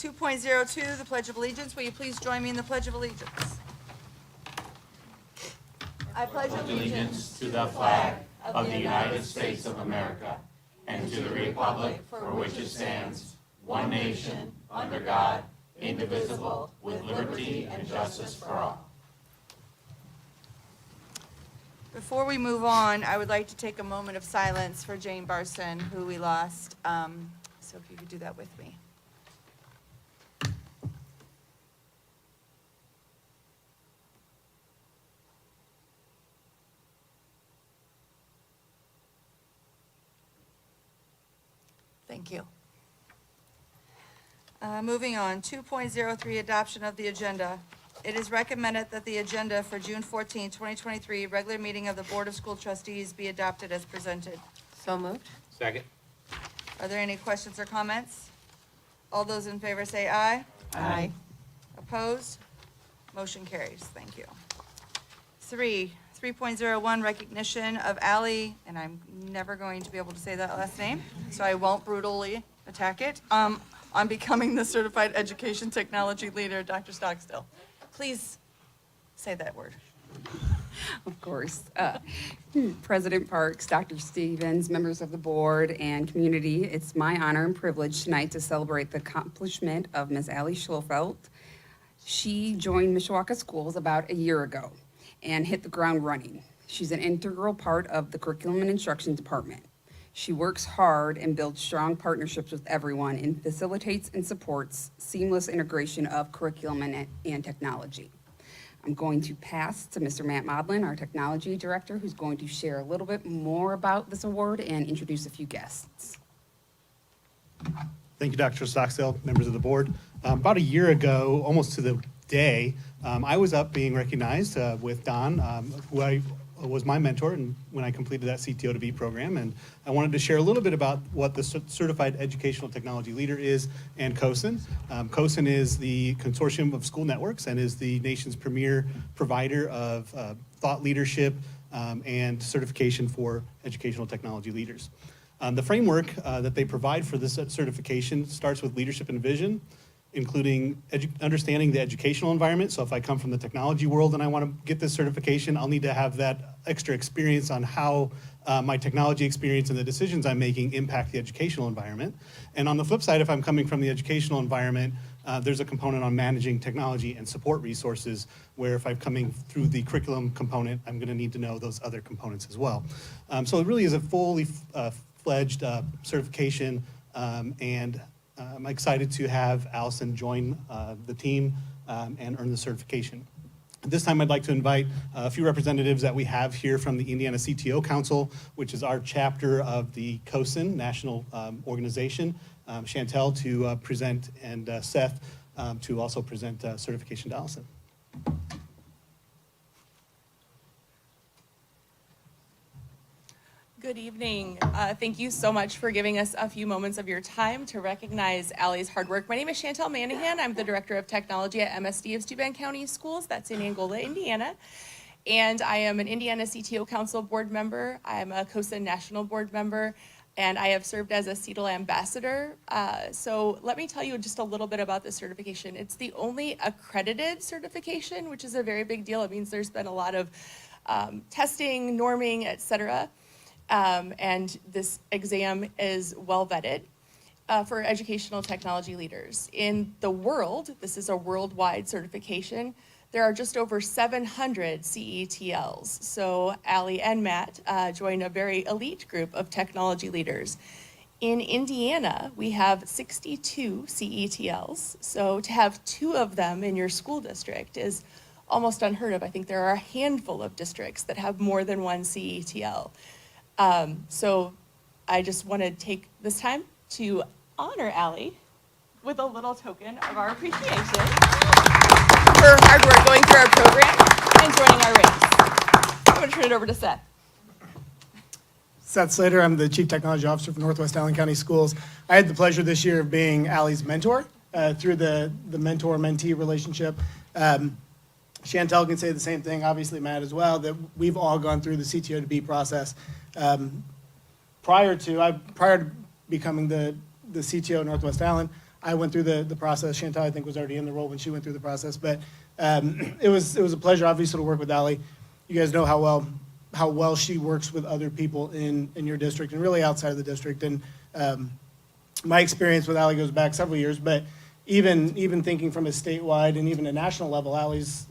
2.02, the Pledge of Allegiance. Will you please join me in the Pledge of Allegiance? I pledge allegiance to the flag of the United States of America and to the republic for which it stands, one nation, under God, indivisible, with liberty and justice for all. Before we move on, I would like to take a moment of silence for Jane Barson, who we lost. So if you could do that with me. Thank you. Moving on, 2.03, adoption of the agenda. It is recommended that the agenda for June 14, 2023, regular meeting of the Board of School Trustees be adopted as presented. So moved. Second. Are there any questions or comments? All those in favor say aye. Aye. Opposed? Motion carries. Thank you. 3.01, recognition of Ally, and I'm never going to be able to say that last name, so I won't brutally attack it, on becoming the Certified Education Technology Leader, Dr. Stockstill. Please say that word. Of course. President Parks, Dr. Stevens, members of the board, and community, it's my honor and privilege tonight to celebrate the accomplishment of Ms. Ally Schulfelt. She joined Mishawaka Schools about a year ago and hit the ground running. She's an integral part of the Curriculum and Instruction Department. She works hard and builds strong partnerships with everyone and facilitates and supports seamless integration of curriculum and technology. I'm going to pass to Mr. Matt Modlin, our technology director, who's going to share a little bit more about this award and introduce a few guests. Thank you, Dr. Stockstill, members of the board. About a year ago, almost to the day, I was up being recognized with Don, who was my mentor and when I completed that CTO to B program. And I wanted to share a little bit about what the Certified Educational Technology Leader is and COSIN. COSIN is the consortium of school networks and is the nation's premier provider of thought leadership and certification for educational technology leaders. The framework that they provide for this certification starts with leadership and vision, including understanding the educational environment. So if I come from the technology world and I want to get this certification, I'll need to have that extra experience on how my technology experience and the decisions I'm making impact the educational environment. And on the flip side, if I'm coming from the educational environment, there's a component on managing technology and support resources, where if I'm coming through the curriculum component, I'm going to need to know those other components as well. So it really is a fully fledged certification, and I'm excited to have Allison join the team and earn the certification. At this time, I'd like to invite a few representatives that we have here from the Indiana CTO Council, which is our chapter of the COSIN national organization. Chantel to present, and Seth to also present certification to Allison. Good evening. Thank you so much for giving us a few moments of your time to recognize Ally's hard work. My name is Chantel Manahan. I'm the Director of Technology at MSD of Steuben County Schools. That's in Angola, Indiana. And I am an Indiana CTO Council board member. I'm a COSIN National Board member, and I have served as a CETL ambassador. So let me tell you just a little bit about this certification. It's the only accredited certification, which is a very big deal. It means there's been a lot of testing, norming, et cetera. And this exam is well vetted for educational technology leaders. In the world, this is a worldwide certification, there are just over 700 CETLs. So Ally and Matt join a very elite group of technology leaders. In Indiana, we have 62 CETLs. So to have 2 of them in your school district is almost unheard of. I think there are a handful of districts that have more than 1 CETL. So I just want to take this time to honor Ally with a little token of our appreciation for her hard work going through our program and joining our ranks. I'm going to turn it over to Seth. Seth Slater, I'm the Chief Technology Officer for Northwest Allen County Schools. I had the pleasure this year of being Ally's mentor through the mentor-mentee relationship. Chantel can say the same thing, obviously Matt as well, that we've all gone through the CTO to B process. Prior to becoming the CTO at Northwest Allen, I went through the process. Chantel, I think, was already in the role when she went through the process. But it was a pleasure, obviously, to work with Allie. You guys know how well she works with other people in your district and really outside of the district. And my experience with Allie goes back several years, but even thinking from a statewide and even a national level, Allie's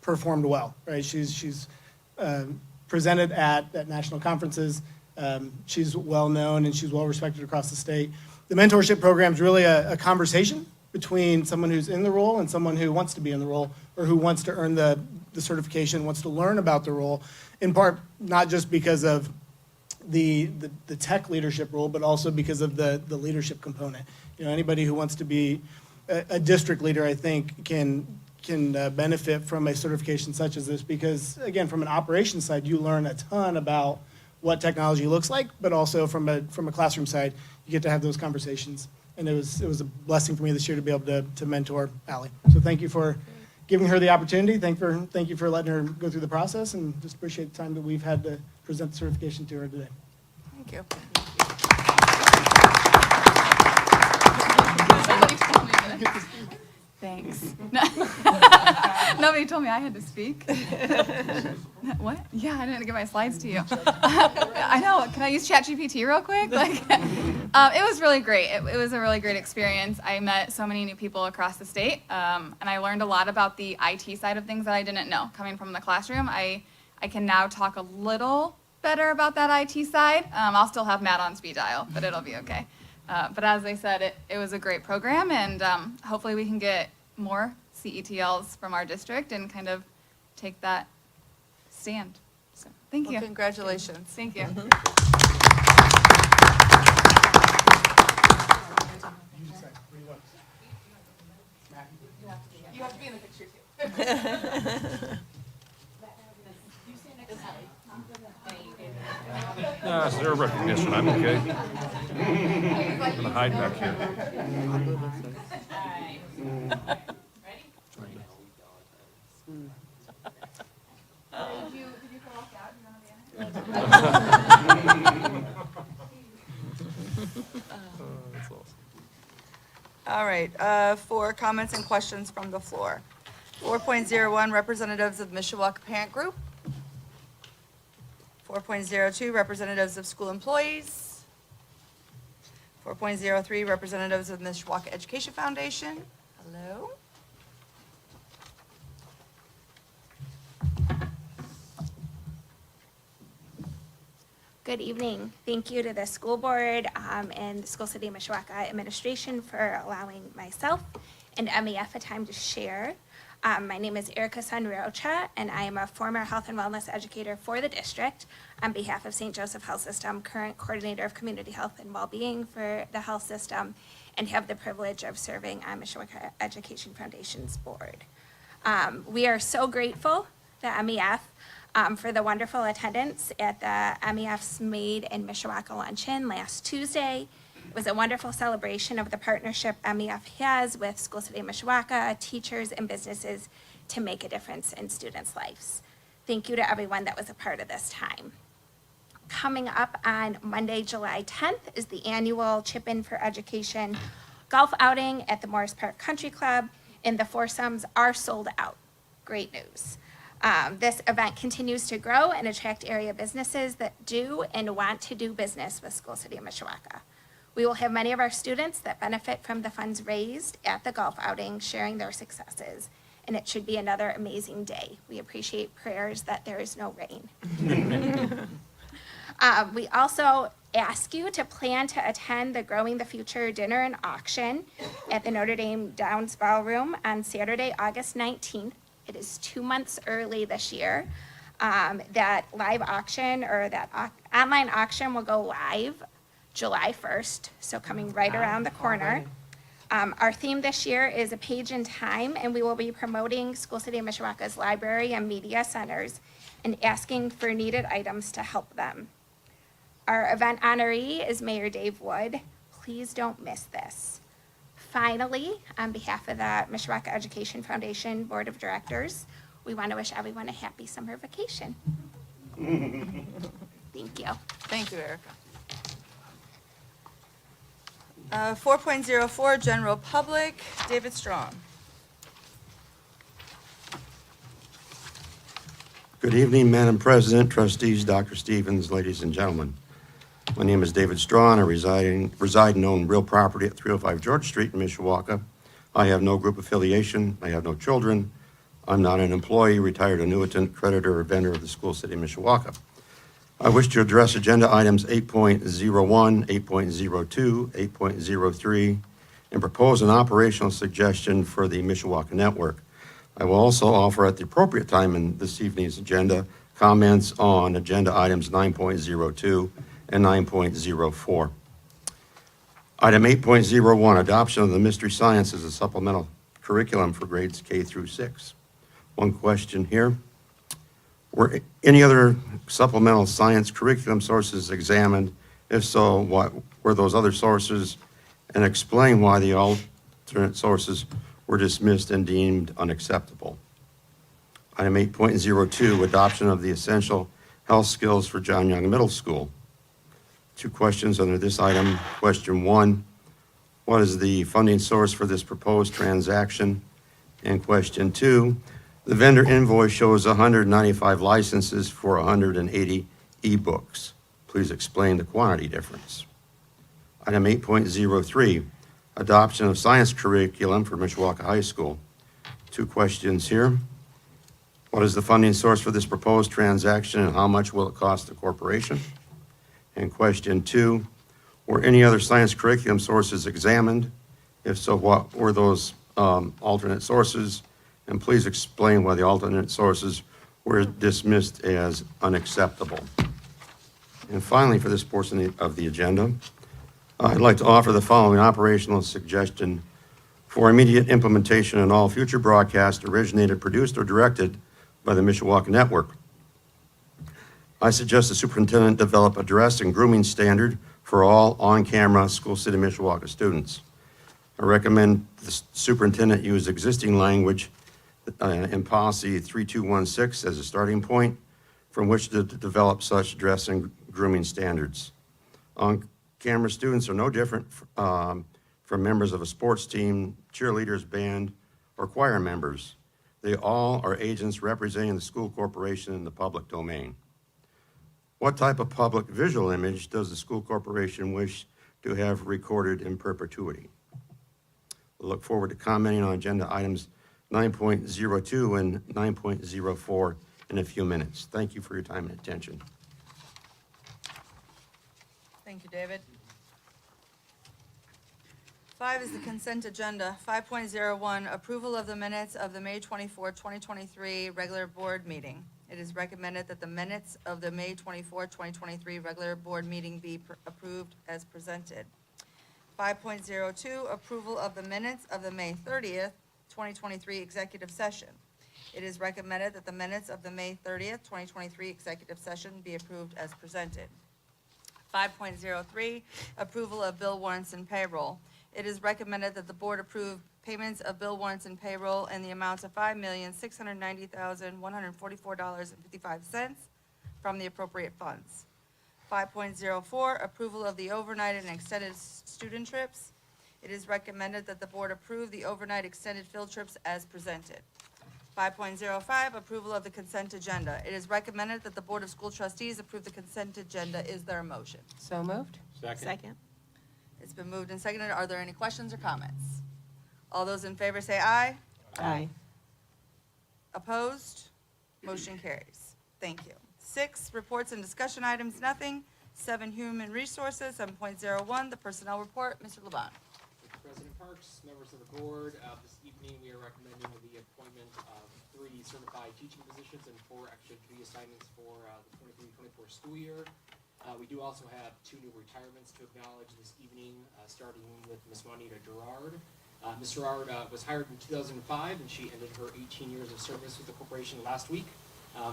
performed well, right? She's presented at national conferences. She's well-known and she's well-respected across the state. The mentorship program is really a conversation between someone who's in the role and someone who wants to be in the role or who wants to earn the certification, wants to learn about the role, in part not just because of the tech leadership role, but also because of the leadership component. You know, anybody who wants to be a district leader, I think, can benefit from a certification such as this because, again, from an operations side, you learn a ton about what technology looks like, but also from a classroom side, you get to have those conversations. And it was a blessing for me this year to be able to mentor Allie. So thank you for giving her the opportunity. Thank you for letting her go through the process, and just appreciate the time that we've had to present the certification to her today. Thank you. Thanks. Nobody told me I had to speak. What? Yeah, I didn't get my slides to you. I know. Can I use ChatGPT real quick? It was really great. It was a really great experience. I met so many new people across the state, and I learned a lot about the IT side of things that I didn't know. Coming from the classroom, I can now talk a little better about that IT side. I'll still have Matt on speed dial, but it'll be okay. But as I said, it was a great program, and hopefully we can get more CETLs from our district and kind of take that stand. So thank you. Well, congratulations. Thank you. You have to be in the picture too. Nah, it's their recognition. I'm okay. I'm gonna hide back here. All right, for comments and questions from the floor. 4.01, representatives of Mishawaka Parent Group. 4.02, representatives of school employees. 4.03, representatives of Mishawaka Education Foundation. Hello. Good evening. Thank you to the school board and the School City of Mishawaka administration for allowing myself and MEF a time to share. My name is Erica Sanrocha, and I am a former health and wellness educator for the district on behalf of St. Joseph Health System, current coordinator of community health and well-being for the health system, and have the privilege of serving on Mishawaka Education Foundation's board. We are so grateful, the MEF, for the wonderful attendance at the MEF's Made in Mishawaka luncheon last Tuesday. It was a wonderful celebration of the partnership MEF has with School City of Mishawaka, teachers, and businesses to make a difference in students' lives. Thank you to everyone that was a part of this time. Coming up on Monday, July 10th is the annual Chip In for Education golf outing at the Morris Park Country Club, and the foursomes are sold out. Great news. This event continues to grow and attract area businesses that do and want to do business with School City of Mishawaka. We will have many of our students that benefit from the funds raised at the golf outing sharing their successes, and it should be another amazing day. We appreciate prayers that there is no rain. We also ask you to plan to attend the Growing the Future dinner and auction at the Notre Dame Downs Ballroom on Saturday, August 19th. It is 2 months early this year. That live auction or that online auction will go live July 1st, so coming right around the corner. Our theme this year is A Page in Time, and we will be promoting School City of Mishawaka's library and media centers and asking for needed items to help them. Our event honoree is Mayor Dave Wood. Please don't miss this. Finally, on behalf of the Mishawaka Education Foundation Board of Directors, we want to wish everyone a happy summer vacation. Thank you. Thank you, Erica. 4.04, general public, David Strong. Good evening, Madam President, trustees, Dr. Stevens, ladies and gentlemen. My name is David Strawn. I reside and own real property at 305 George Street in Mishawaka. I have no group affiliation. I have no children. I'm not an employee, retired annuitant, creditor, or vendor of the school city of Mishawaka. I wish to address agenda items 8.01, 8.02, 8.03, and propose an operational suggestion for the Mishawaka network. I will also offer at the appropriate time in this evening's agenda comments on agenda items 9.02 and 9.04. Item 8.01, adoption of the mystery science as a supplemental curriculum for grades K through 6. One question here. Were any other supplemental science curriculum sources examined? If so, what were those other sources? And explain why the alternate sources were dismissed and deemed unacceptable. Item 8.02, adoption of the essential health skills for John Young Middle School. Two questions under this item. Question 1, what is the funding source for this proposed transaction? And question 2, the vendor invoice shows 195 licenses for 180 ebooks. Please explain the quantity difference. Item 8.03, adoption of science curriculum for Mishawaka High School. Two questions here. What is the funding source for this proposed transaction and how much will it cost the corporation? And question 2, were any other science curriculum sources examined? If so, what were those alternate sources? And please explain why the alternate sources were dismissed as unacceptable. And finally, for this portion of the agenda, I'd like to offer the following operational suggestion for immediate implementation in all future broadcasts originated, produced, or directed by the Mishawaka Network. I suggest the superintendent develop a dress and grooming standard for all on-camera School City Mishawaka students. I recommend the superintendent use existing language in policy 3216 as a starting point from which to develop such dress and grooming standards. On-camera students are no different from members of a sports team, cheerleaders, band, or choir members. They all are agents representing the school corporation in the public domain. What type of public visual image does the school corporation wish to have recorded in perpetuity? We'll look forward to commenting on agenda items 9.02 and 9.04 in a few minutes. Thank you for your time and attention. Thank you, David. 5 is the consent agenda. 5.01, approval of the minutes of the May 24, 2023 regular board meeting. It is recommended that the minutes of the May 24, 2023 regular board meeting be approved as presented. 5.02, approval of the minutes of the May 30th, 2023 executive session. It is recommended that the minutes of the May 30th, 2023 executive session be approved as presented. 5.03, approval of bill warrants and payroll. It is recommended that the board approve payments of bill warrants and payroll in the amounts of $5,690,144.55 from the appropriate funds. 5.04, approval of the overnight and extended student trips. It is recommended that the board approve the overnight extended field trips as presented. 5.05, approval of the consent agenda. It is recommended that the Board of School Trustees approve the consent agenda. Is there a motion? So moved. Second. It's been moved and seconded. Are there any questions or comments? All those in favor say aye. Aye. Opposed? Motion carries. Thank you. 6, reports and discussion items, nothing. 7, human resources. 7.01, the personnel report. Mr. LeBon. President Parks, members of the board, this evening we are recommending the appointment of 3 certified teaching positions and 4 extra duty assignments for the 23-24 school year. We do also have 2 new retirements to acknowledge this evening, starting with Ms. Juanita Gerard. Ms. Gerard was hired in 2005, and she ended her 18 years of service with the corporation last week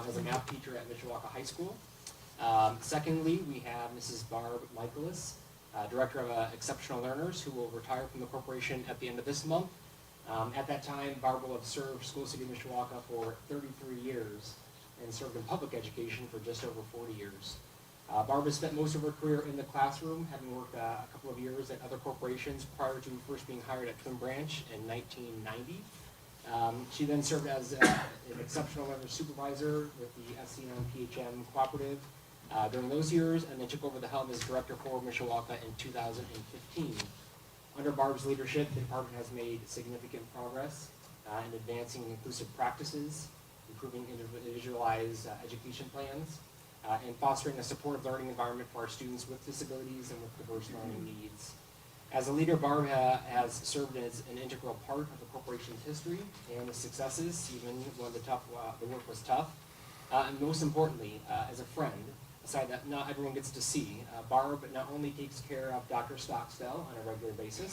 as a math teacher at Mishawaka High School. Secondly, we have Mrs. Barb Michaelis, Director of Exceptional Learners, who will retire from the corporation at the end of this month. At that time, Barb will have served School City Mishawaka for 33 years and served in public education for just over 40 years. Barb has spent most of her career in the classroom, having worked a couple of years at other corporations prior to first being hired at Twin Branch in 1990. She then served as an exceptional learner supervisor with the SCN PHM Cooperative during those years, and then took over the helm as director for Mishawaka in 2015. Under Barb's leadership, the department has made significant progress in advancing inclusive practices, improving individualized education plans, and fostering a supportive learning environment for our students with disabilities and with diverse learning needs. As a leader, Barb has served as an integral part of the corporation's history and the successes, even when the work was tough. And most importantly, as a friend, a side that not everyone gets to see, Barb not only takes care of Dr. Stockstill on a regular basis,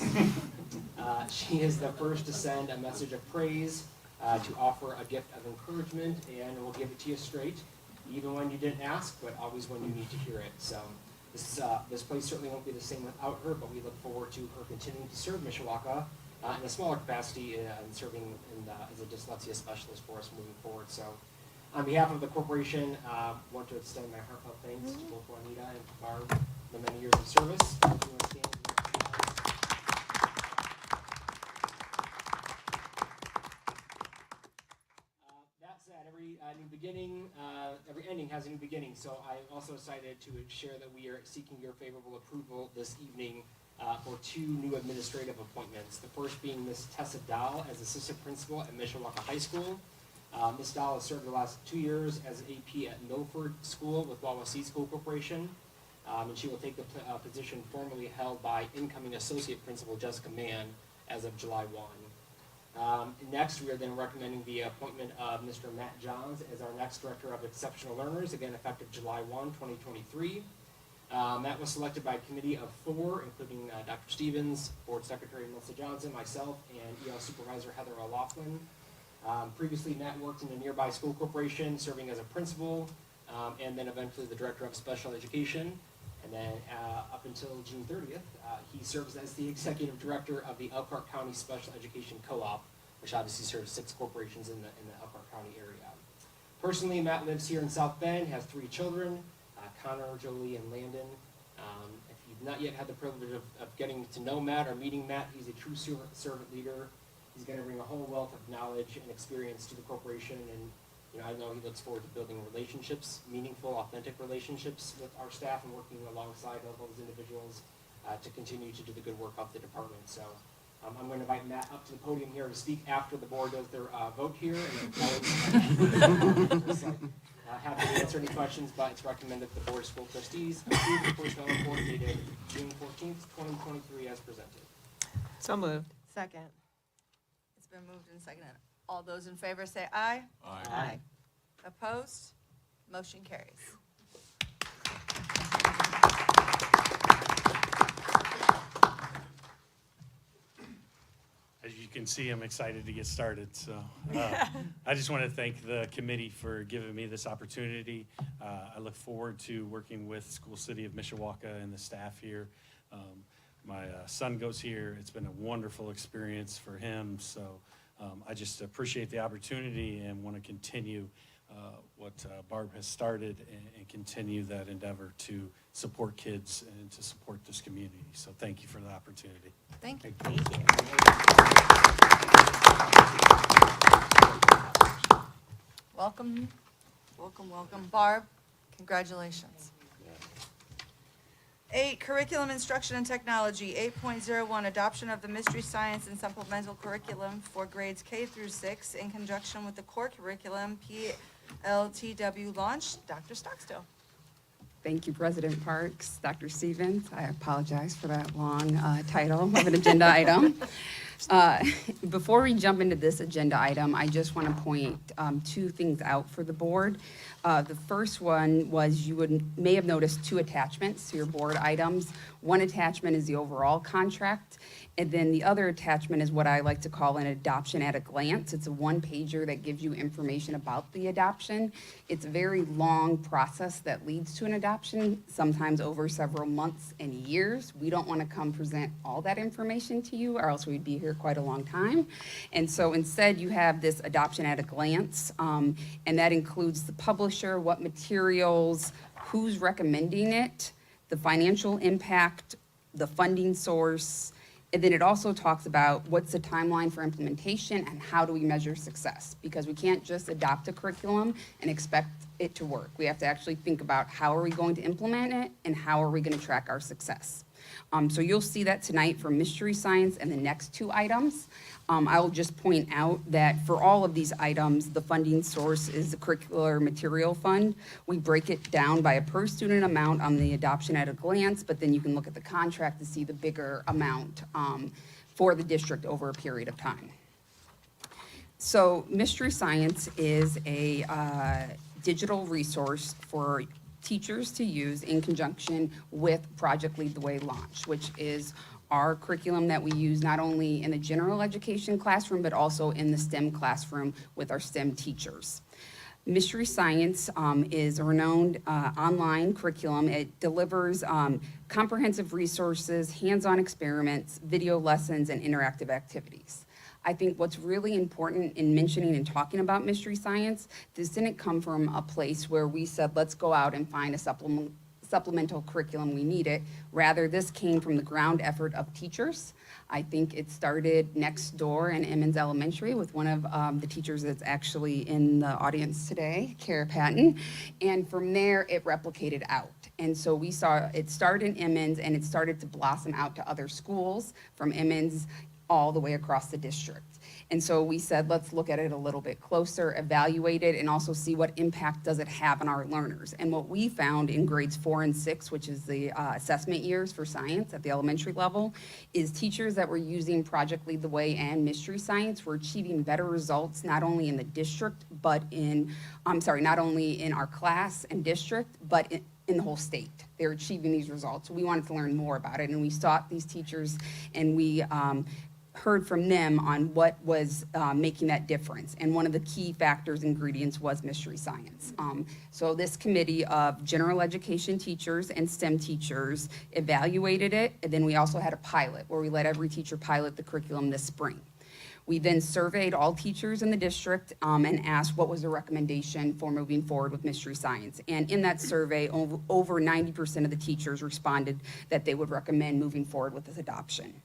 she is the first to send a message of praise, to offer a gift of encouragement, and will give it to you straight, even when you didn't ask, but always when you need to hear it. So this place certainly won't be the same without her, but we look forward to her continuing to serve Mishawaka in a smaller capacity and serving as a dyslexia specialist for us moving forward. So on behalf of the corporation, I want to extend my heartfelt thanks to both Juanita and Barb for the many years of service. If you want to stand and that said, every ending has a new beginning, so I'm also excited to share that we are seeking your favorable approval this evening for two new administrative appointments. The first being Ms. Tessa Dahl as assistant principal at Mishawaka High School. Ms. Dahl has served the last 2 years as AP at Milford School with Wawasee School Corporation, and she will take the position formerly held by incoming associate principal Jessica Mann as of July 1. Next, we are then recommending the appointment of Mr. Matt Johns as our next Director of Exceptional Learners, again effective July 1, 2023. Matt was selected by a committee of 4, including Dr. Stevens, Board Secretary Melissa Johnson, myself, and EL Supervisor Heather O'Loughlin. Previously, Matt worked in a nearby school corporation, serving as a principal, and then eventually the Director of Special Education. And then up until June 30th, he serves as the Executive Director of the Elkhart County Special Education Co-op, which obviously serves 6 corporations in the Elkhart County area. Personally, Matt lives here in South Bend, has 3 children, Connor, Jolie, and Landon. If you've not yet had the privilege of getting to know Matt or meeting Matt, he's a true servant leader. He's going to bring a whole wealth of knowledge and experience to the corporation, and I know he looks forward to building relationships, meaningful, authentic relationships with our staff and working alongside all those individuals to continue to do the good work of the department. So I'm going to invite Matt up to the podium here to speak after the board does their vote here. And happy to answer any questions, but it's recommended that the Board of School Trustees approve the personnel report dated June 14th, 2023 as presented. So moved. Second. It's been moved and seconded. All those in favor say aye. Aye. Opposed? Motion carries. As you can see, I'm excited to get started. So I just want to thank the committee for giving me this opportunity. I look forward to working with School City of Mishawaka and the staff here. My son goes here. It's been a wonderful experience for him. So I just appreciate the opportunity and want to continue what Barb has started and continue that endeavor to support kids and to support this community. So thank you for the opportunity. Thank you. Welcome, welcome, welcome. Barb, congratulations. 8, Curriculum Instruction and Technology. 8.01, Adoption of the Mystery Science and Supplemental Curriculum for grades K through 6 in conjunction with the core curriculum PLTW launch. Dr. Stockstill. Thank you, President Parks. Dr. Stevens, I apologize for that long title of an agenda item. Before we jump into this agenda item, I just want to point 2 things out for the board. The first one was you may have noticed 2 attachments to your board items. One attachment is the overall contract, and then the other attachment is what I like to call an adoption at a glance. It's a 1-pager that gives you information about the adoption. It's a very long process that leads to an adoption, sometimes over several months and years. We don't want to come present all that information to you, or else we'd be here here quite a long time. And so instead, you have this adoption at a glance, and that includes the publisher, what materials, who's recommending it, the financial impact, the funding source, and then it also talks about what's the timeline for implementation and how do we measure success? Because we can't just adopt a curriculum and expect it to work. We have to actually think about how are we going to implement it and how are we going to track our success. So you'll see that tonight for mystery science and the next two items. I will just point out that for all of these items, the funding source is the Curricular Material Fund. We break it down by a per student amount on the adoption at a glance, but then you can look at the contract to see the bigger amount for the district over a period of time. So Mystery Science is a digital resource for teachers to use in conjunction with Project Lead the Way launch, which is our curriculum that we use not only in the general education classroom, but also in the STEM classroom with our STEM teachers. Mystery Science is a renowned online curriculum. It delivers comprehensive resources, hands-on experiments, video lessons, and interactive activities. I think what's really important in mentioning and talking about Mystery Science, this didn't come from a place where we said, let's go out and find a supplemental curriculum, we need it. Rather, this came from the ground effort of teachers. I think it started next door in Emmons Elementary with one of the teachers that's actually in the audience today, Kara Patton. And from there, it replicated out. And so we saw it start in Emmons and it started to blossom out to other schools from Emmons all the way across the district. And so we said, let's look at it a little bit closer, evaluate it, and also see what impact does it have on our learners. And what we found in grades 4 and 6, which is the assessment years for science at the elementary level, is teachers that were using Project Lead the Way and Mystery Science were achieving better results, not only in the district, but not only in our class and district, but in the whole state. They're achieving these results. We wanted to learn more about it, and we sought these teachers, and we heard from them on what was making that difference. And one of the key factors, ingredients, was Mystery Science. So this committee of general education teachers and STEM teachers evaluated it, and then we also had a pilot where we let every teacher pilot the curriculum this spring. We then surveyed all teachers in the district and asked what was the recommendation for moving forward with Mystery Science. And in that survey, over 90% of the teachers responded that they would recommend moving forward with this adoption.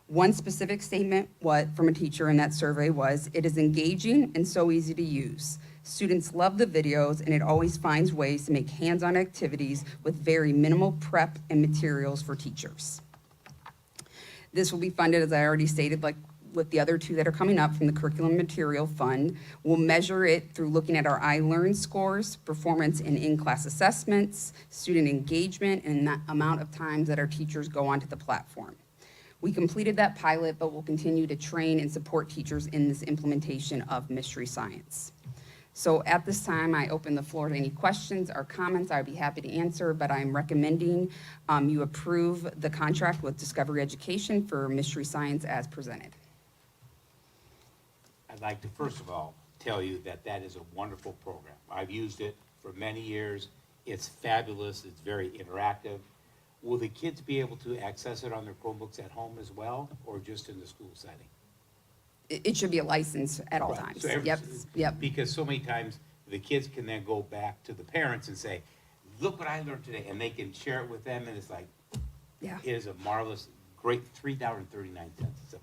One specific statement from a teacher in that survey was, "It is engaging and so easy to use. Students love the videos and it always finds ways to make hands-on activities with very minimal prep and materials for teachers." This will be funded, as I already stated, like with the other two that are coming up from the Curriculum Material Fund. We'll measure it through looking at our iLearn scores, performance in in-class assessments, student engagement, and the amount of times that our teachers go onto the platform. We completed that pilot, but we'll continue to train and support teachers in this implementation of Mystery Science. So at this time, I open the floor to any questions or comments. I'd be happy to answer, but I'm recommending you approve the contract with Discovery Education for Mystery Science as presented. I'd like to, first of all, tell you that that is a wonderful program. I've used it for many years. It's fabulous. It's very interactive. Will the kids be able to access it on their Chromebooks at home as well, or just in the school setting? It should be a license at all Right. times. So Yep. Because so many times, the kids can then go back to the parents and say, look what I learned today, and they can share it with them, and it's like, Yeah. it is a marvelous, great $3.39. It's a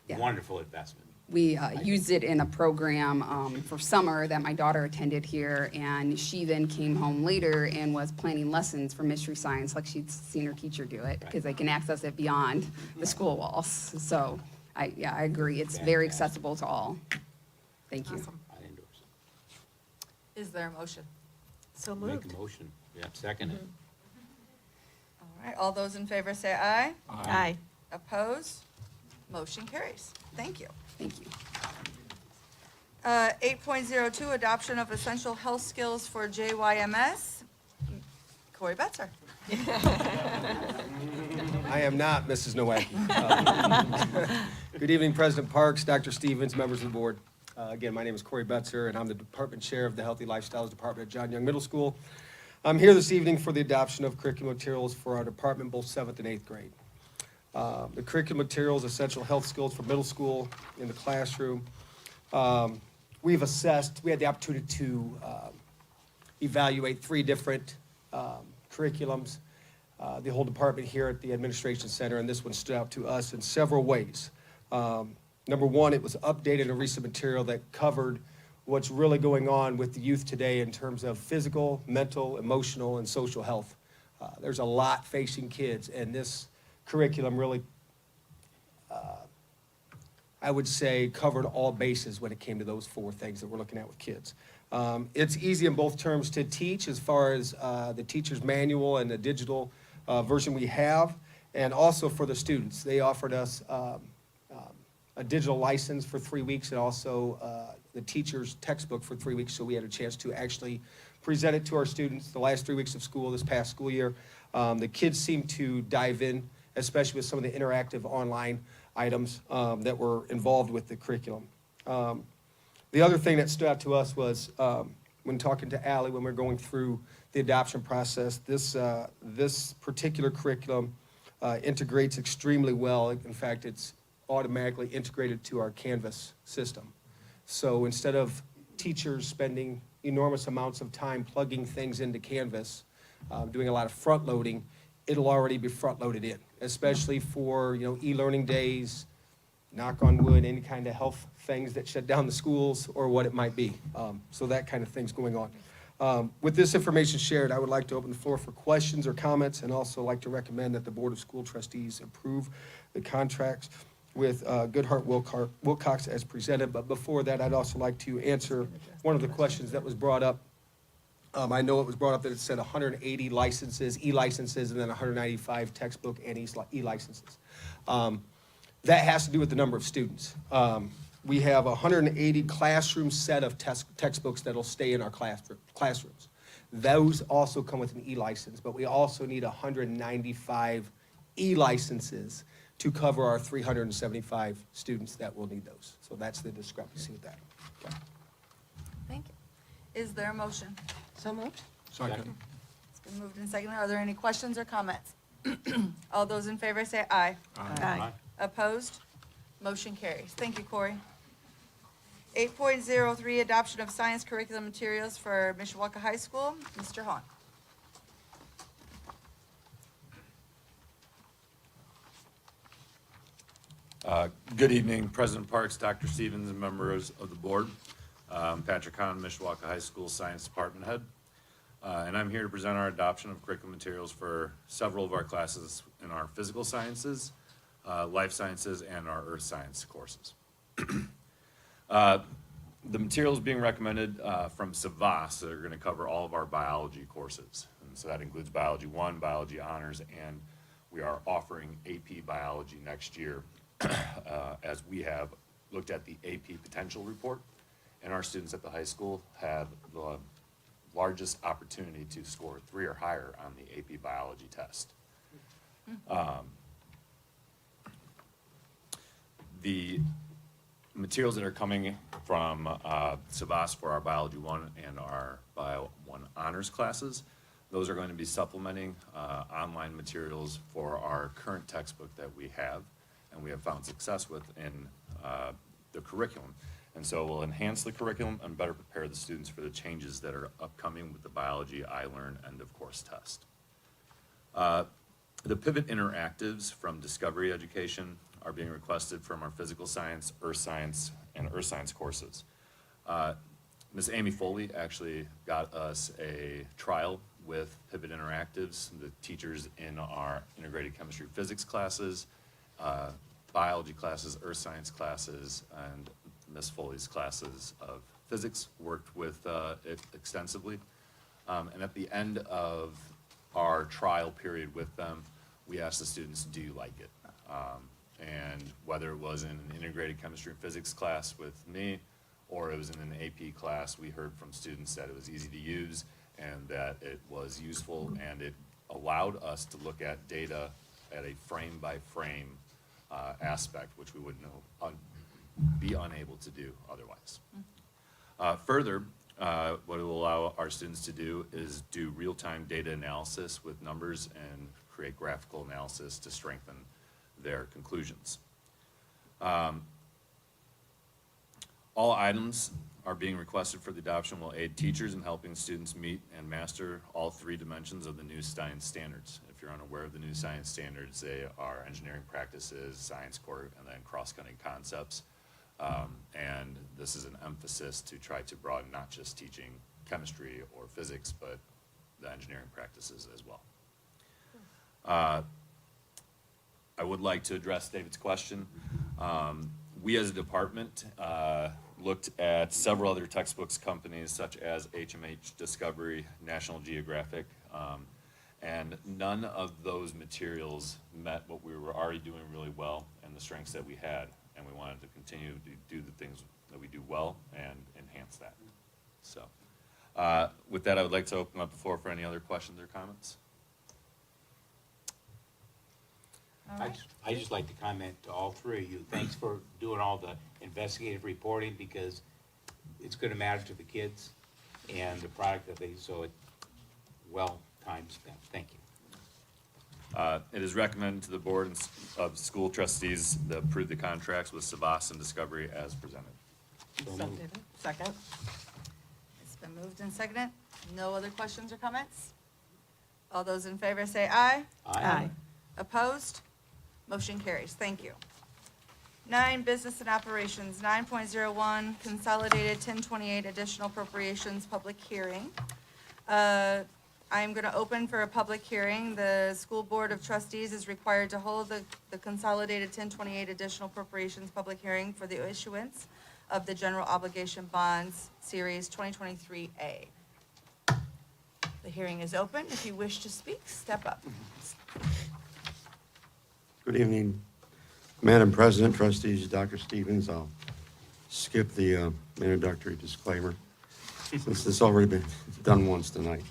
Yeah. wonderful investment. We used it in a program for summer that my daughter attended here, and she then came home later and was planning lessons for Mystery Science, like she'd seen her teacher do it, because they can access it beyond the school walls. So, I agree. It's very accessible to all. Thank you. I endorse it. Is there a motion? So Make a motion. Yeah, second it. All right, all those in favor say aye. Aye. Opposed? Motion carries. Thank you. Thank you. 8.02, adoption of essential health skills for JYMS. Corey Betzer. I am not Mrs. Nowacki. Good evening, President Parks, Dr. Stevens, members of the board. Again, my name is Corey Betzer, and I'm the Department Chair of the Healthy Lifestyles Department at John Young Middle School. I'm here this evening for the adoption of curriculum materials for our department, both 7th and 8th grade. The curriculum materials, essential health skills for middle school in the classroom. We had the opportunity to evaluate 3 different curriculums, the whole department here at the Administration Center, and this one stood out to us in several ways. Number one, it was updated and recent material that covered what's really going on with the youth today in terms of physical, mental, emotional, and social health. There's a lot facing kids, and this curriculum really, I would say, covered all bases when it came to those 4 things that we're looking at with kids. It's easy in both terms to teach as far as the teacher's manual and the digital version we have, and also for the students. They offered us a digital license for 3 weeks and also the teacher's textbook for 3 weeks, so we had a chance to actually present it to our students the last 3 weeks of school this past school year. The kids seemed to dive in, especially with some of the interactive online items that were involved with the curriculum. The other thing that stood out to us was when talking to Allie, when we were going through the adoption process, this particular curriculum integrates extremely well. In fact, it's automatically integrated to our Canvas system. So instead of teachers spending enormous amounts of time plugging things into Canvas, doing a lot of front loading, it'll already be front loaded in, especially for e-learning days, knock on wood, any kind of health things that shut down the schools or what it might be. So that kind of thing's going on. With this information shared, I would like to open the floor for questions or comments, and also like to recommend that the Board of School Trustees approve the contracts with Goodhart Wilcox as presented. But before that, I'd also like to answer one of the questions that was brought up. I know it was brought up that it said 180 licenses, e-licenses, and then 195 textbook and e-licenses. That has to do with the number of students. We have 180 classroom set of textbooks that'll stay in our classrooms. Those also come with an e-license, but we also need 195 e-licenses to cover our 375 students that will need those. So that's the discrepancy with that. Okay. Thank you. Is there a motion? So moved. Second. It's been moved and seconded. Are there any questions or comments? All those in favor say aye. Aye. Opposed? Motion carries. Thank you, Corey. 8.03, adoption of science curriculum materials for Mishawaka High School. Mr. Hahn. Good evening, President Parks, Dr. Stevens, and members of the board. Patrick Hahn, Mishawaka High School Science Department Head. And I'm here to present our adoption of curriculum materials for several of our classes in our physical sciences, life sciences, and our earth science courses. The materials being recommended from Savas are going to cover all of our biology courses. And so that includes Biology 1, Biology Honors, and we are offering AP Biology next year as we have looked at the AP Potential Report, and our students at the high school have the largest opportunity to score 3 or higher on the AP Biology test. The materials that are coming from Savas for our Biology 1 and our Bio 1 Honors classes, those are going to be supplementing online materials for our current textbook that we have, and we have found success with in the curriculum. And so we'll enhance the curriculum and better prepare the students for the changes that are upcoming with the Biology iLearn end of course test. The Pivot Interactives from Discovery Education are being requested from our physical science, earth science, and earth science courses. Ms. Amy Foley actually got us a trial with Pivot Interactives, the teachers in our integrated chemistry physics classes, biology classes, earth science classes, and Ms. Foley's classes of physics worked with it extensively. And at the end of our trial period with them, we asked the students, do you like it? And whether it was in an integrated chemistry and physics class with me, or it was in an AP class, we heard from students that it was easy to use and that it was useful, and it allowed us to look at data at a frame-by-frame aspect, which we would be unable to do otherwise. Further, what it will allow our students to do is do real-time data analysis with numbers and create graphical analysis to strengthen their conclusions. All items are being requested for the adoption will aid teachers in helping students meet and master all three dimensions of the new science standards. If you're unaware of the new science standards, they are engineering practices, science core, and then cross-cutting concepts. And this is an emphasis to try to broaden not just teaching chemistry or physics, but the engineering practices as well. I would like to address David's question. We as a department looked at several other textbooks companies such as HMH Discovery, National Geographic, and none of those materials met what we were already doing really well and the strengths that we had, and we wanted to continue to do the things that we do well and enhance that. So with that, I would like to open up the floor for any other questions or comments. I just like to comment to all three of you. Thanks for doing all the investigative reporting, because it's gonna matter to the kids and the product that they, so it, well time spent. Thank you. It is recommended to the Board of School Trustees to approve the contracts with Savas and Discovery as presented. Second. It's been moved and seconded. No other questions or comments? All those in favor say aye. Aye. Opposed? Motion carries. Thank you. 9, Business and Operations. 9.01, Consolidated 1028 Additional Appropriations Public Hearing. I am going to open for a public hearing. The School Board of Trustees is required to hold the Consolidated 1028 Additional Appropriations Public Hearing for the issuance of the General Obligation Bonds Series 2023A. The hearing is open. If you wish to speak, step up. Good evening, Madam President, trustees, Dr. Stevens. I'll skip the introductory disclaimer since this has already been done once tonight.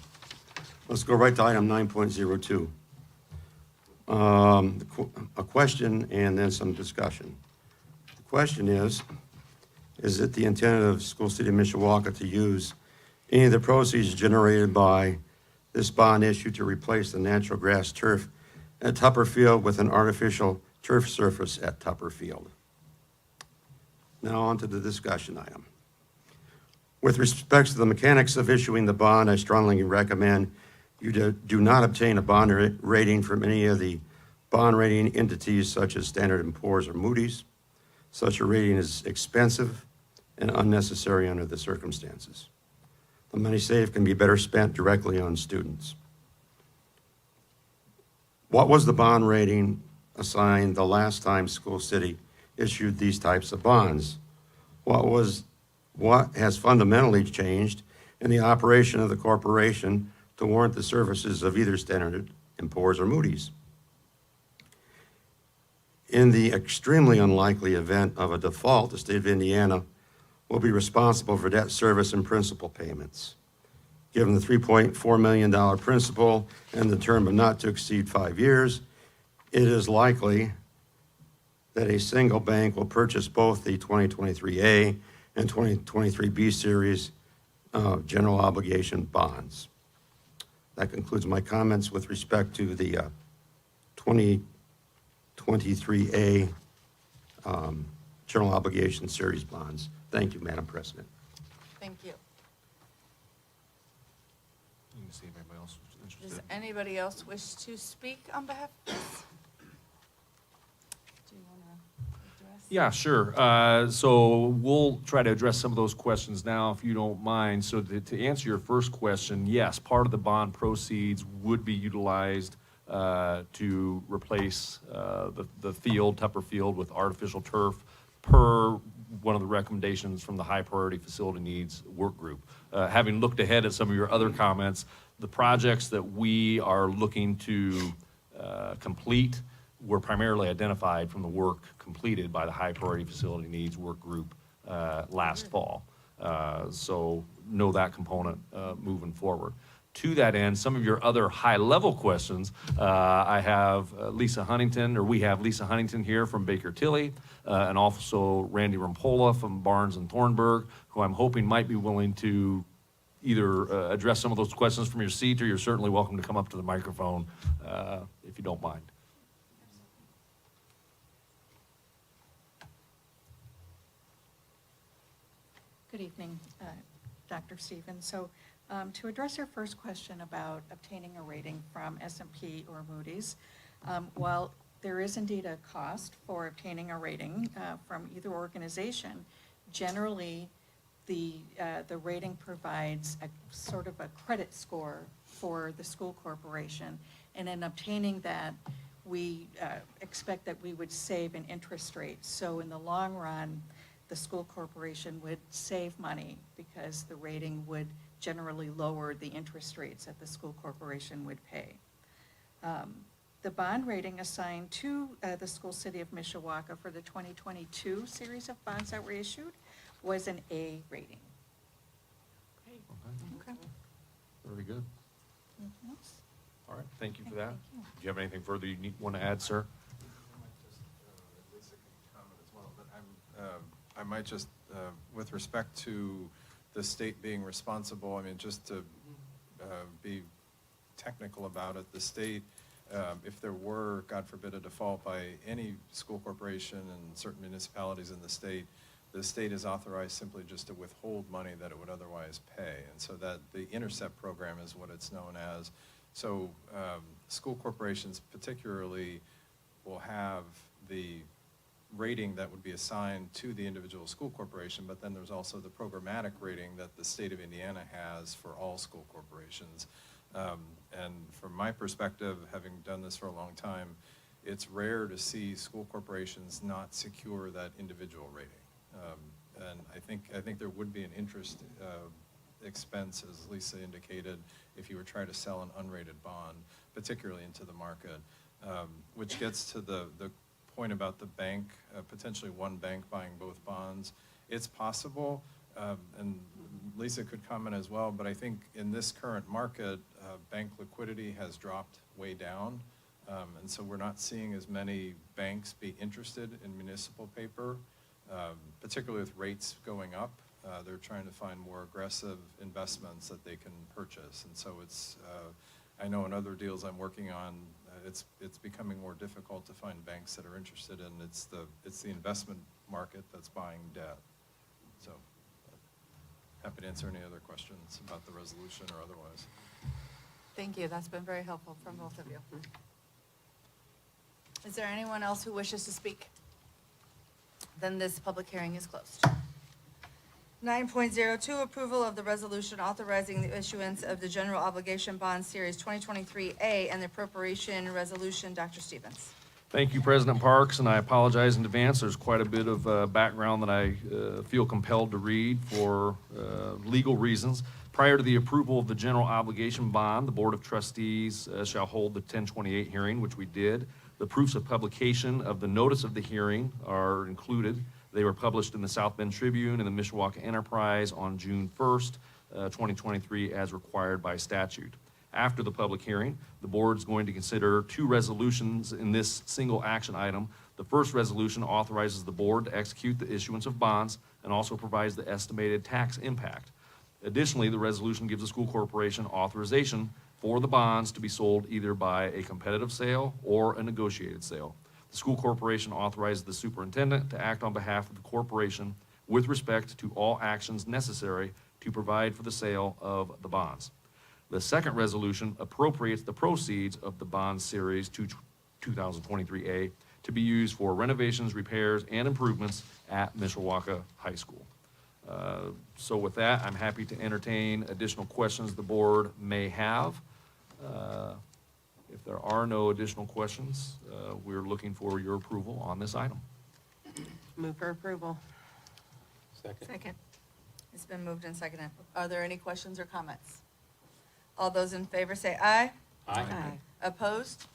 Let's go right to item 9.02. A question and then some discussion. The question is it the intent of School City of Mishawaka to use any of the proceeds generated by this bond issue to replace the natural grass turf at Tupper Field with an artificial turf surface at Tupper Field? Now on to the discussion item. With respect to the mechanics of issuing the bond, I strongly recommend you do not obtain a bond rating from any of the bond rating entities such as Standard & Poor's or Moody's. Such a rating is expensive and unnecessary under the circumstances. The money saved can be better spent directly on students. What was the bond rating assigned the last time School City issued these types of bonds? What has fundamentally changed in the operation of the corporation to warrant the services of either Standard & Poor's or Moody's? In the extremely unlikely event of a default, the state of Indiana will be responsible for debt service and principal payments. Given the $3.4 million principal and the term of not to exceed 5 years, it is likely that a single bank will purchase both the 2023A and 2023B series general obligation bonds. That concludes my comments with respect to the 2023A general obligation series bonds. Thank you, Madam President. Thank you. You can see if anybody else is interested. Does anybody else wish to speak on behalf of this? Do you want to address? Yeah, sure. So we'll try to address some of those questions now, if you don't mind. So to answer your first question, yes, part of the bond proceeds would be utilized to replace the field, Tupper Field, with artificial turf per one of the recommendations from the High Priority Facility Needs Work Group. Having looked ahead at some of your other comments, the projects that we are looking to complete were primarily identified from the work completed by the High Priority Facility Needs Work Group last fall. So know that component moving forward. To that end, some of your other high-level questions, I have Lisa Huntington, or we have Lisa Huntington here from Baker Tilly, and also Randy Rampola from Barnes and Thornburg, who I'm hoping might be willing to either address some of those questions from your seat, or you're certainly welcome to come up to the microphone if you don't mind. Good evening, Dr. Stevens. So to address your first question about obtaining a rating from S&P or Moody's, while there is indeed a cost for obtaining a rating from either organization, generally the rating provides a sort of a credit score for the school corporation. And in obtaining that, we expect that we would save in interest rates. So in the long run, the school corporation would save money because the rating would generally lower the interest rates that the school corporation would pay. The bond rating assigned to the school city of Mishawaka for the 2022 series of bonds that were issued was an A rating. Okay. Very good. Anything else? All right, thank you for Okay, that. thank you. Do you have anything further you want to add, sir? Lisa can comment as well, but I might just, with respect to the state being responsible, I mean, just to be technical about it, the state, if there were, God forbid, a default by any school corporation and certain municipalities in the state is authorized simply just to withhold money that it would otherwise pay. And so that the intercept program is what it's known as. So school corporations particularly will have the rating that would be assigned to the individual school corporation, but then there's also the programmatic rating that the state of Indiana has for all school corporations. And from my perspective, having done this for a long time, it's rare to see school corporations not secure that individual rating. And I think there would be an interest expense, as Lisa indicated, if you were trying to sell an unrated bond, particularly into the market, which gets to the point about the bank, potentially one bank buying both bonds. It's possible, and Lisa could comment as well, but I think in this current market, bank liquidity has dropped way down. And so we're not seeing as many banks be interested in municipal paper, particularly with rates going up. They're trying to find more aggressive investments that they can purchase. And so it's, I know in other deals I'm working on, it's becoming more difficult to find banks that are interested in. It's the investment market that's buying debt. So happy to answer any other questions about the resolution or otherwise. Thank you. That's been very helpful from both of you. Is there anyone else who wishes to speak? Then this public hearing is closed. 9.02, approval of the resolution authorizing the issuance of the general obligation bond series 2023A and the appropriation resolution. Dr. Stevens. Thank you, President Parks, and I apologize in advance. There's quite a bit of background that I feel compelled to read for legal reasons. Prior to the approval of the general obligation bond, the Board of Trustees shall hold the 1028 hearing, which we did. The proofs of publication of the notice of the hearing are included. They were published in the South Bend Tribune and the Mishawaka Enterprise on June 1st, 2023, as required by statute. After the public hearing, the board is going to consider two resolutions in this single action item. The first resolution authorizes the board to execute the issuance of bonds and also provides the estimated tax impact. Additionally, the resolution gives the school corporation authorization for the bonds to be sold either by a competitive sale or a negotiated sale. The school corporation authorizes the superintendent to act on behalf of the corporation with respect to all actions necessary to provide for the sale of the bonds. The second resolution appropriates the proceeds of the bond series 2023A to be used for renovations, repairs, and improvements at Mishawaka High School. So with that, I'm happy to entertain additional questions the board may have. If there are no additional questions, we're looking for your approval on this item. Move for approval. Second. It's been moved and seconded. Are there any questions or comments? All those in favor say aye. Aye. Opposed?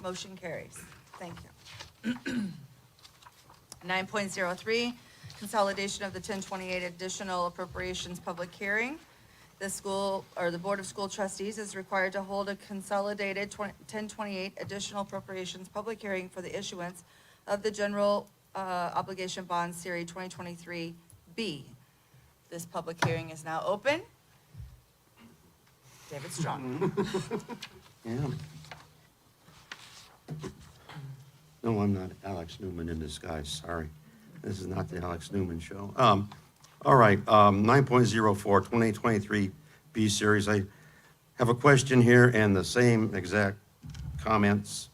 Motion carries. Thank you. 9.03, consolidation of the 1028 additional appropriations public hearing. The school, or the Board of School Trustees is required to hold a consolidated 1028 additional appropriations public hearing for the issuance of the general obligation bond series 2023B. This public hearing is now open. David Strong. Yeah. No, I'm not Alex Newman in disguise, sorry. This is not the Alex Newman show. All right, 9.04, 2023 B Series. I have a question here and the same exact comments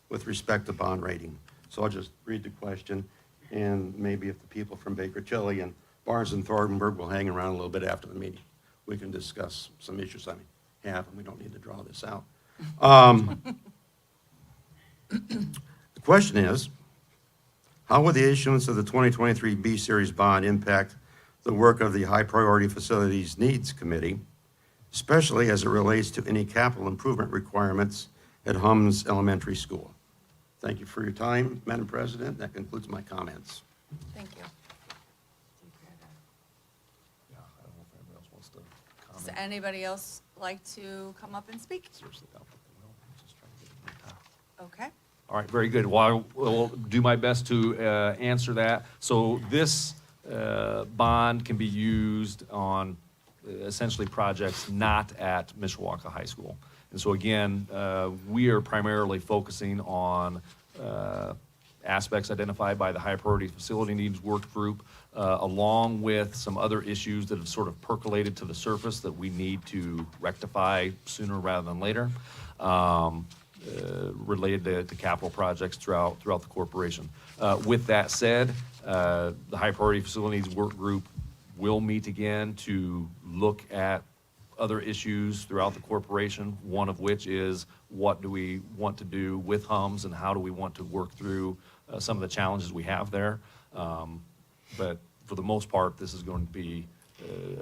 with respect to bond rating. So I'll just read the question, and maybe if the people from Baker Tilly and Barnes and Thornburg will hang around a little bit after the meeting, we can discuss some issues I have, and we don't need to draw this out. The question is, how will the issuance of the 2023 B Series bond impact the work of the High Priority Facilities Needs Committee, especially as it relates to any capital improvement requirements at Hums Elementary School? Thank you for your time, Madam President. That concludes my comments. Thank you. Yeah, I don't know if anybody else wants to Does comment. anybody else like to come up and speak? Seriously, I don't think they will. Just trying to get it in time. Okay. All right, very good. Well, I will do my best to answer that. So this bond can be used on essentially projects not at Mishawaka High School. And so again, we are primarily focusing on aspects identified by the High Priority Facility Needs Work Group, along with some other issues that have sort of percolated to the surface that we need to rectify sooner rather than later. Related to capital projects throughout the corporation. With that said, the High Priority Facilities Work Group will meet again to look at other issues throughout the corporation, one of which is what do we want to do with Hums and how do we want to work through some of the challenges we have there. But for the most part, this is going to be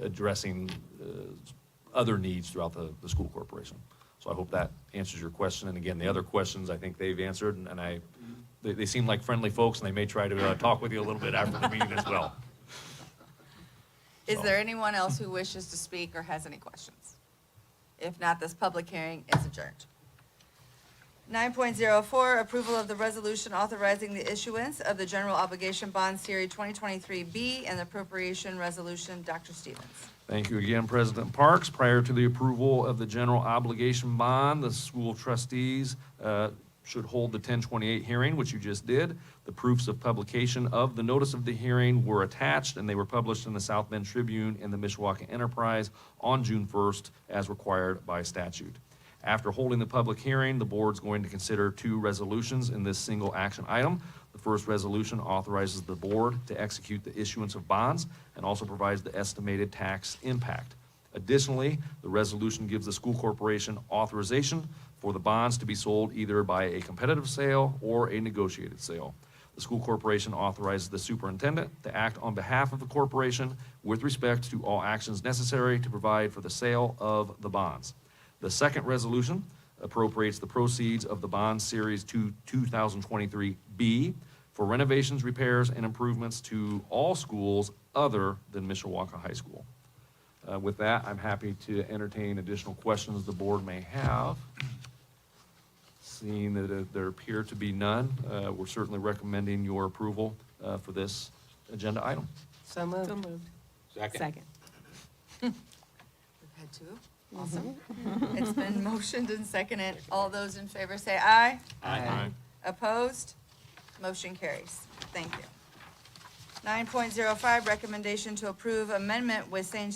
addressing other needs throughout the school corporation. So I hope that answers your question. And again, the other questions I think they've answered, and they seem like friendly folks, and they may try to talk with you a little bit after the meeting as well. Is there anyone else who wishes to speak or has any questions? If not, this public hearing is adjourned. 9.04, approval of the resolution authorizing the issuance of the General Obligation Bond Series 2023B and the appropriation resolution. Dr. Stevens. Thank you again, President Parks. Prior to the approval of the general obligation bond, the school trustees should hold the 1028 hearing, which you just did. The proofs of publication of the notice of the hearing were attached, and they were published in the South Bend Tribune and the Mishawaka Enterprise on June 1st, as required by statute. After holding the public hearing, the board's going to consider two resolutions in this single action item. The first resolution authorizes the board to execute the issuance of bonds and also provides the estimated tax impact. Additionally, the resolution gives the school corporation authorization for the bonds to be sold either by a competitive sale or a negotiated sale. The school corporation authorizes the superintendent to act on behalf of the corporation with respect to all actions necessary to provide for the sale of the bonds. The second resolution appropriates the proceeds of the bond series 2023B for renovations, repairs, and improvements to all schools other than Mishawaka High School. With that, I'm happy to entertain additional questions the board may have. Seeing that there appear to be none, we're certainly recommending your approval for this agenda item. So moved. Second. We've had two. Awesome. It's been motioned and seconded. All those in favor say aye. Aye. Opposed? Motion carries. Thank you. 9.05, recommendation to approve amendment with St.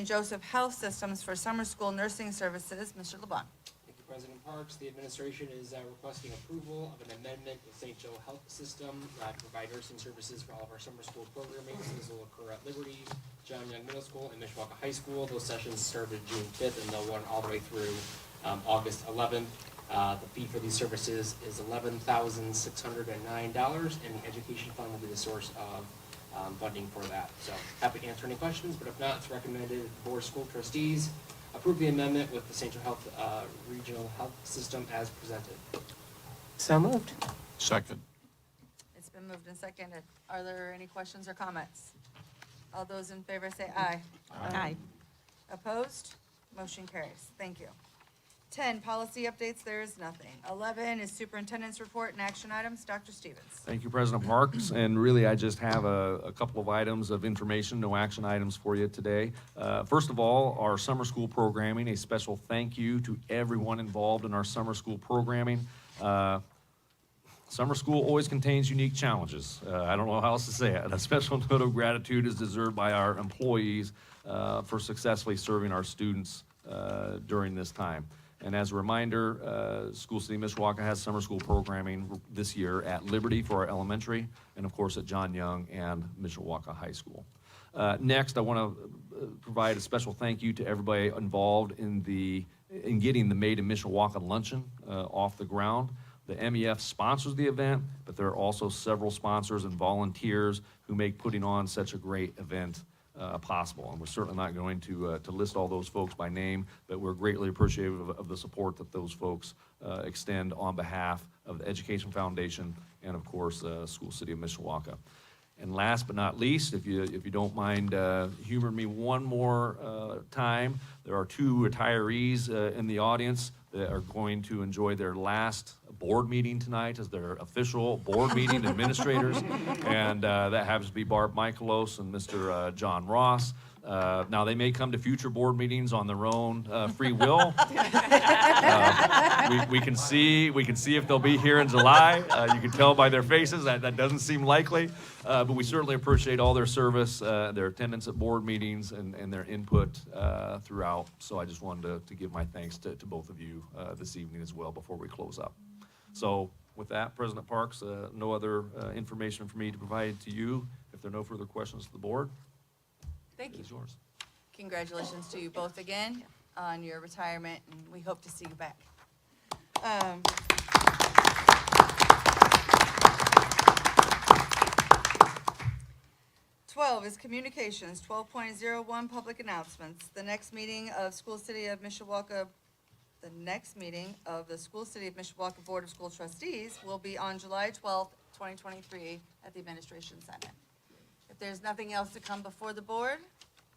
Joseph Health Systems for summer school nursing services. Mr. LeBlanc. Thank you, President Parks. The administration is requesting approval of an amendment with St. Joe Health System to provide nursing services for all of our summer school programming. This will occur at Liberty, John Young Middle School, and Mishawaka High School. Those sessions started June 5th, and they'll run all the way through August 11th. The fee for these services is $11,609, and the education fund will be the source of funding for that. So happy to answer any questions, but if not, it's recommended the Board of School Trustees approve the amendment with the St. Joe Health Regional Health System as presented. So moved. Second. It's been moved and seconded. Are there any questions or comments? All those in favor say aye. Aye. Opposed? Motion carries. Thank you. 10, policy updates. There is nothing. 11 is superintendent's report and action items. Dr. Stevens. Thank you, President Parks. And really, I just have a couple of items of information, no action items for you today. First of all, our summer school programming, a special thank you to everyone involved in our summer school programming. Summer school always contains unique challenges. I don't know how else to say it. A special note of gratitude is deserved by our employees for successfully serving our students during this time. And as a reminder, School City Mishawaka has summer school programming this year at Liberty for our elementary, and of course at John Young and Mishawaka High School. Next, I want to provide a special thank you to everybody involved in getting the Made in Mishawaka luncheon off the ground. The MEF sponsors the event, but there are also several sponsors and volunteers who make putting on such a great event possible. And we're certainly not going to list all those folks by name, but we're greatly appreciative of the support that those folks extend on behalf of the Education Foundation and, of course, School City of Mishawaka. And last but not least, if you don't mind humoring me one more time, there are two retirees in the audience that are going to enjoy their last board meeting tonight as their official board meeting administrators. And that happens to be Barb Michaelos and Mr. John Ross. Now, they may come to future board meetings on their own free will. We can see if they'll be here in July. You can tell by their faces that doesn't seem likely. But we certainly appreciate all their service, their attendance at board meetings, and their input throughout. So I just wanted to give my thanks to both of you this evening as well before we close up. So with that, President Parks, no other information for me to provide to you. If there are no further questions to the board, Thank you. it is yours. Congratulations to you both again on your retirement, and we hope to see you back. 12 is communications. 12.01 public announcements. The next meeting of the School City of Mishawaka Board of School Trustees will be on July 12th, 2023 at the Administration Center. If there's nothing else to come before the board,